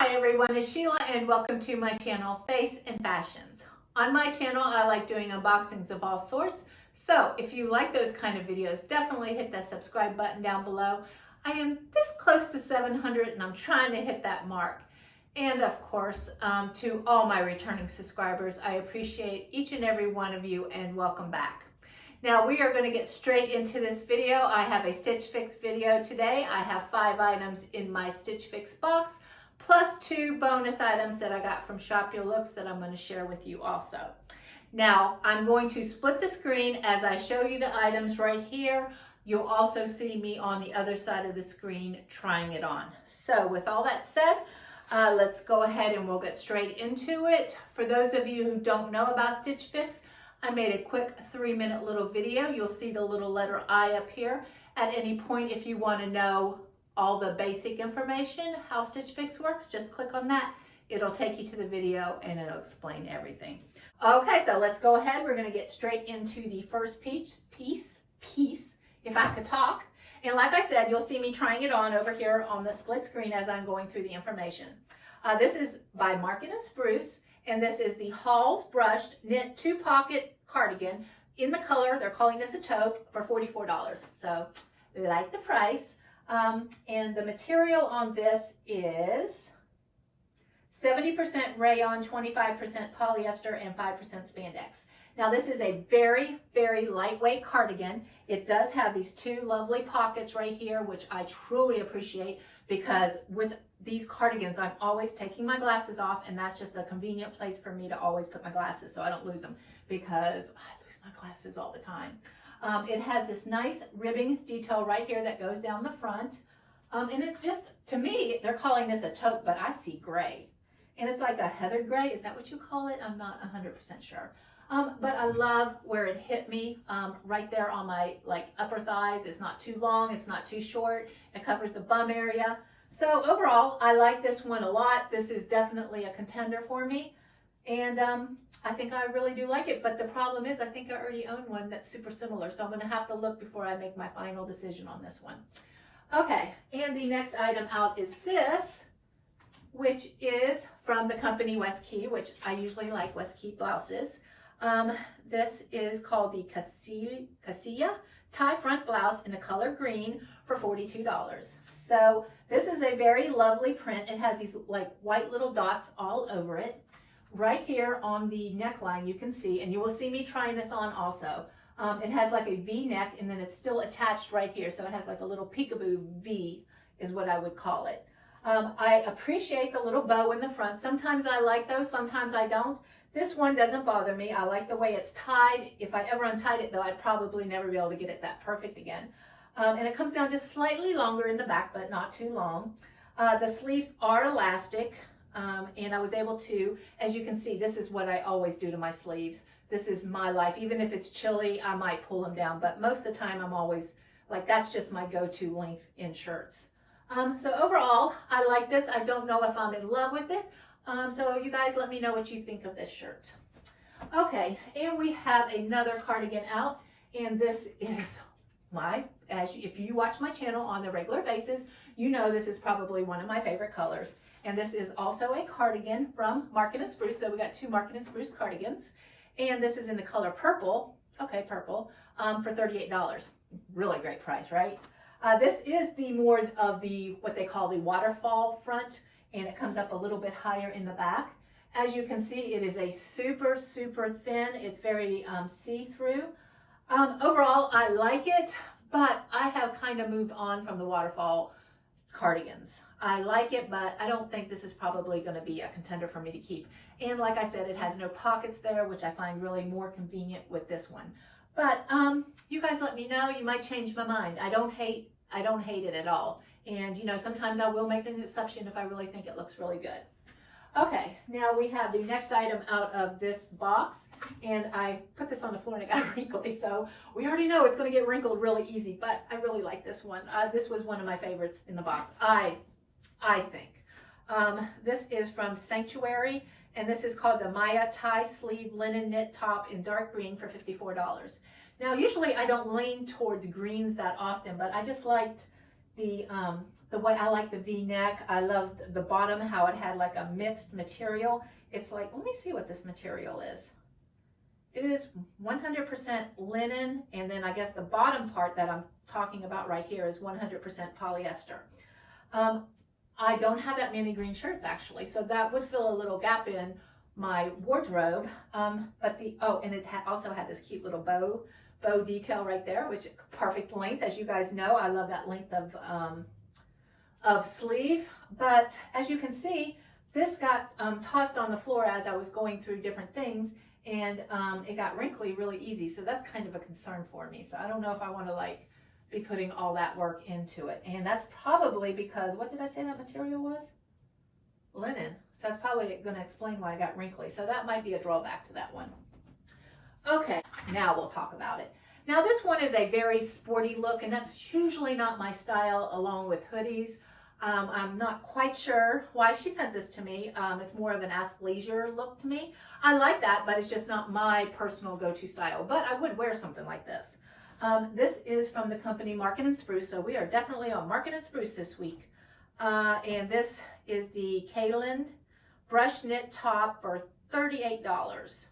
Hi everyone, it's Sheila and welcome to my channel, Face and Fashions. On my channel, I like doing unboxings of all sorts. So if you like those kind of videos, definitely hit that subscribe button down below. I am this close to 700 and I'm trying to hit that mark. And of course, to all my returning subscribers, I appreciate each and every one of you and welcome back. Now we are going to get straight into this video. I have a Stitch Fix video today. I have 5 items in my Stitch Fix box, plus 2 bonus items that I got from Shop Your Looks that I'm going to share with you also. Now I'm going to split the screen as I show you the items right here. You'll also see me on the other side of the screen trying it on. So with all that said, let's go ahead and we'll get straight into it. For those of you who don't know about Stitch Fix, I made a quick 3-minute little video. You'll see the little letter I up here. At any point, if you want to know all the basic information, how Stitch Fix works, just click on that. It'll take you to the video and it'll explain everything. Okay, so let's go ahead. We're going to get straight into the first piece, if I could talk. And like I said, you'll see me trying it on over here on the split screen as I'm going through the information. This is by Market & Spruce. And this is the Halls Brushed Knit 2-Pocket Cardigan in the color, they're calling this a taupe, for $44. So they like the price. And the material on this is 70% rayon, 25% polyester, and 5% spandex. Now this is a very, very lightweight cardigan. It does have these 2 lovely pockets right here, which I truly appreciate, because with these cardigans, I'm always taking my glasses off, and that's just a convenient place for me to always put my glasses so I don't lose them, because I lose my glasses all the time. It has this nice ribbing detail right here that goes down the front. And it's just, to me, they're calling this a taupe, but I see gray. And it's like a heathered gray. Is that what you call it? I'm not 100% sure. But I love where it hit me right there on my upper thighs. It's not too long. It's not too short. It covers the bum area. So overall, I like this one a lot. This is definitely a contender for me. And I think I really do like it. But the problem is I think I already own one that's super similar. So I'm going to have to look before I make my final decision on this one. Okay, and the next item out is this, which is from the company West Key, which I usually like West Key blouses. This is called the KEI-Casiya tie front blouse in a color green for $42. So this is a very lovely print. It has these white little dots all over it. Right here on the neckline you can see, and you will see me trying this on also. It has like a V neck, and then it's still attached right here. So it has like a little peekaboo V is what I would call it. I appreciate the little bow in the front. Sometimes I like those, sometimes I don't. This one doesn't bother me. I like the way it's tied. If I ever untied it though, I'd probably never be able to get it that perfect again. And it comes down just slightly longer in the back, but not too long. The sleeves are elastic, and I was able to, as you can see, this is what I always do to my sleeves. This is my life. Even if it's chilly, I might pull them down, but most of the time I'm always, that's just my go-to length in shirts. So overall, I like this. I don't know if I'm in love with it. So you guys let me know what you think of this shirt. Okay, and we have another cardigan out, and this is if you watch my channel on a regular basis, you know this is probably one of my favorite colors. And this is also a cardigan from Market & Spruce. So we got 2 Market & Spruce cardigans. And this is in the color purple, purple, for $38. Really great price, right? This is the more of the, what they call the waterfall front, and it comes up a little bit higher in the back. As you can see, it is a super, super thin. It's very see-through. Overall, I like it, but I have kind of moved on from the waterfall cardigans. I like it, but I don't think this is probably going to be a contender for me to keep. And like I said, it has no pockets there, which I find really more convenient with this one. But you guys let me know. You might change my mind. I don't hate it at all. And you know, sometimes I will make an exception if I really think it looks really good. Okay, now we have the next item out of this box, and I put this on the floor and it got wrinkly, so we already know it's going to get wrinkled really easy, but I really like this one. This was one of my favorites in the box, I think. This is from Sanctuary, and this is called the Maya Tie Sleeve Linen Knit Top in dark green for $54. Now, usually I don't lean towards greens that often, but I just liked the way I like the V-neck. I love the bottom, how it had like a mixed material. It's like, let me see what this material is. It is 100% linen, and then I guess the bottom part that I'm talking about right here is 100% polyester. I don't have that many green shirts actually, so that would fill a little gap in my wardrobe. But and it also had this cute little bow detail right there, which perfect length. As you guys know, I love that length of sleeve. But as you can see, this got tossed on the floor as I was going through different things, and it got wrinkly really easy. So that's kind of a concern for me. So I don't know if I want to like be putting all that work into it. And that's probably because, what did I say that material was? Linen. So that's probably going to explain why I got wrinkly. So that might be a drawback to that one. Okay, now we'll talk about it. Now this one is a very sporty look, and that's usually not my style along with hoodies. I'm not quite sure why she sent this to me. It's more of an athleisure look to me. I like that, but it's just not my personal go-to style. But I would wear something like this. This is from the company Market and Spruce, so we are definitely on Market and Spruce this week. And this is the Kallon brush knit top for $38.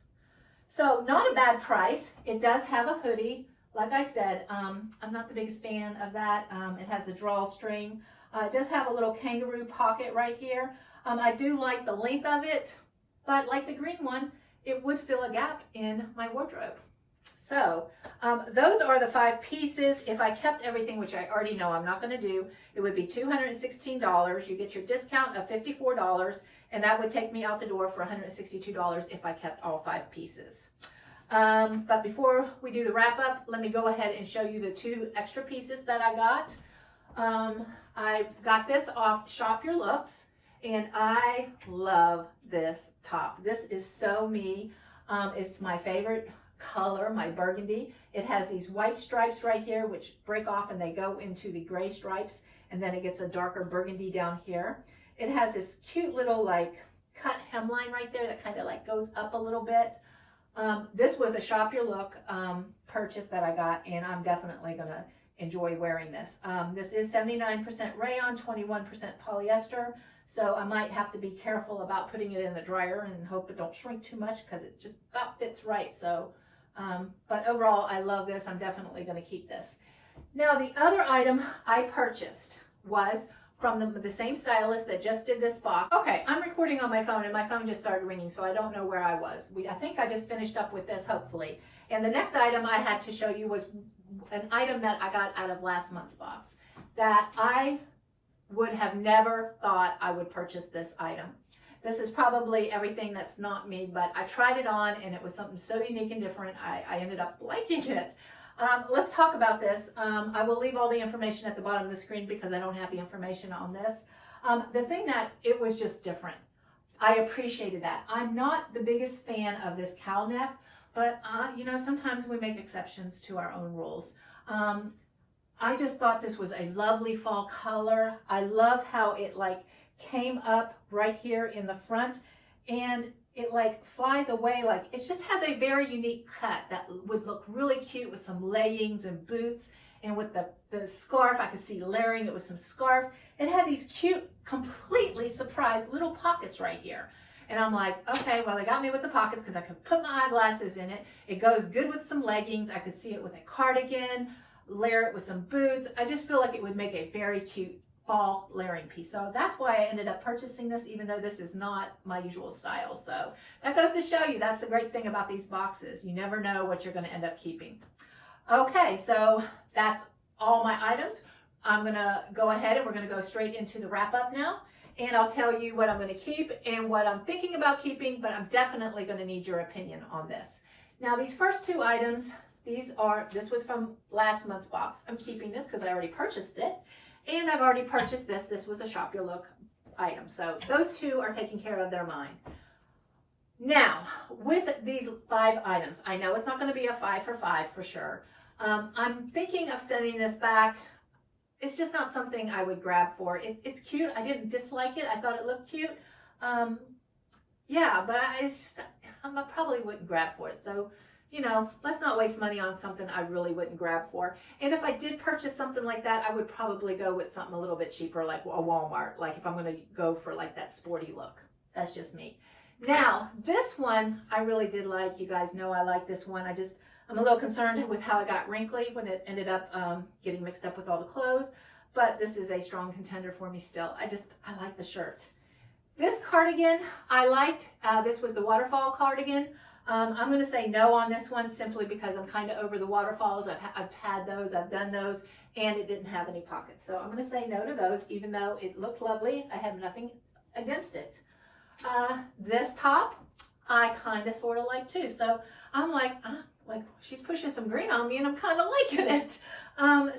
So not a bad price. It does have a hoodie. Like I said, I'm not the biggest fan of that. It has the drawstring. It does have a little kangaroo pocket right here. I do like the length of it, but like the green one, it would fill a gap in my wardrobe. So those are the 5 pieces. If I kept everything, which I already know I'm not going to do, it would be $216. You get your discount of $54, and that would take me out the door for $162 if I kept all 5 pieces. But before we do the wrap up, let me go ahead and show you the 2 extra pieces that I got. I got this off Shop Your Looks, and I love this top. This is so me. It's my favorite color, my burgundy. It has these white stripes right here which break off and they go into the gray stripes, and then it gets a darker burgundy down here. It has this cute little like cut hemline right there that kind of like goes up a little bit. This was a Shop Your Look purchase that I got, and I'm definitely gonna enjoy wearing this. This is 79% rayon, 21% polyester, so I might have to be careful about putting it in the dryer and hope it don't shrink too much because it just about fits right. So but overall I love this. I'm definitely going to keep this. Now the other item I purchased was from the same stylist that just did this box. Okay, I'm recording on my phone and my phone just started ringing, so I don't know where I was. I think I just finished up with this, hopefully. And the next item I had to show you was an item that I got out of last month's box that I would have never thought I would purchase this item. This is probably everything that's not me, but I tried it on and it was something so unique and different. I ended up liking it. Let's talk about this. I will leave all the information at the bottom of the screen because I don't have the information on this. The thing that it was just different. I appreciated that. I'm not the biggest fan of this cowl neck, but you know, sometimes we make exceptions to our own rules. I just thought this was a lovely fall color. I love how it like came up right here in the front, and it like flies away. Like it just has a very unique cut that would look really cute with some leggings and boots, and with the scarf, I could see layering it with some scarf. It had these cute, completely surprised little pockets right here. And I'm like, okay, well, they got me with the pockets because I could put my eyeglasses in it. It goes good with some leggings. I could see it with a cardigan, layer it with some boots. I just feel like it would make a very cute fall layering piece. So that's why I ended up purchasing this, even though this is not my usual style. So that goes to show you, that's the great thing about these boxes. You never know what you're going to end up keeping. Okay, so that's all my items. I'm going to go ahead and we're going to go straight into the wrap up now. And I'll tell you what I'm going to keep and what I'm thinking about keeping, but I'm definitely going to need your opinion on this. Now, these first 2 items, this was from last month's box. I'm keeping this because I already purchased it. And I've already purchased this. This was a Shop Your Look item. So those 2 are taking care of their mind. Now, with these 5 items, I know it's not going to be a 5 for 5 for sure. I'm thinking of sending this back. It's just not something I would grab for. It's cute. I didn't dislike it. I thought it looked cute. Yeah, but it's just, I probably wouldn't grab for it. So you know, let's not waste money on something I really wouldn't grab for. And if I did purchase something like that, I would probably go with something a little bit cheaper, like a Walmart, like if I'm going to go for like that sporty look. That's just me. Now, this one I really did like. You guys know I like this one. I'm a little concerned with how it got wrinkly when it ended up getting mixed up with all the clothes, but this is a strong contender for me still. I like the shirt. This cardigan I liked. This was the waterfall cardigan. I'm going to say no on this one simply because I'm kind of over the waterfalls. I've had those, I've done those, and it didn't have any pockets. So I'm going to say no to those, even though it looked lovely. I have nothing against it. This top, I kind of sort of like too. So I'm like she's pushing some green on me and I'm kind of liking it.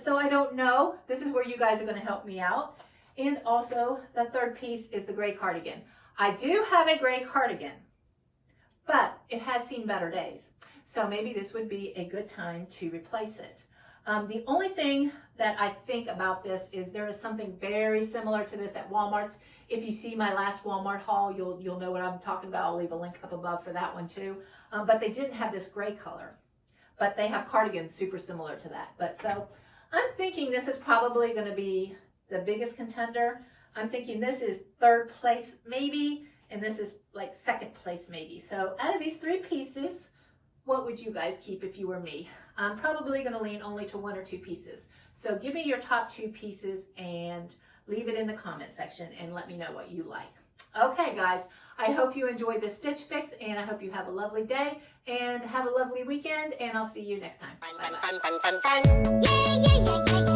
So I don't know. This is where you guys are going to help me out. And also the third piece is the gray cardigan. I do have a gray cardigan, but it has seen better days. So maybe this would be a good time to replace it. The only thing that I think about this is there is something very similar to this at Walmart's. If you see my last Walmart haul, you'll know what I'm talking about. I'll leave a link up above for that one too. But they didn't have this gray color, but they have cardigans super similar to that. But so I'm thinking this is probably going to be the biggest contender. I'm thinking this is third place maybe, and this is like second place maybe. So out of these three pieces, what would you guys keep if you were me? I'm probably going to lean only to one or two pieces. So give me your top two pieces and leave it in the comment section and let me know what you like. Okay, guys, I hope you enjoyed this stitch fix, and I hope you have a lovely day and have a lovely weekend, and I'll see you next time. Bye-bye. Fun. Yeah.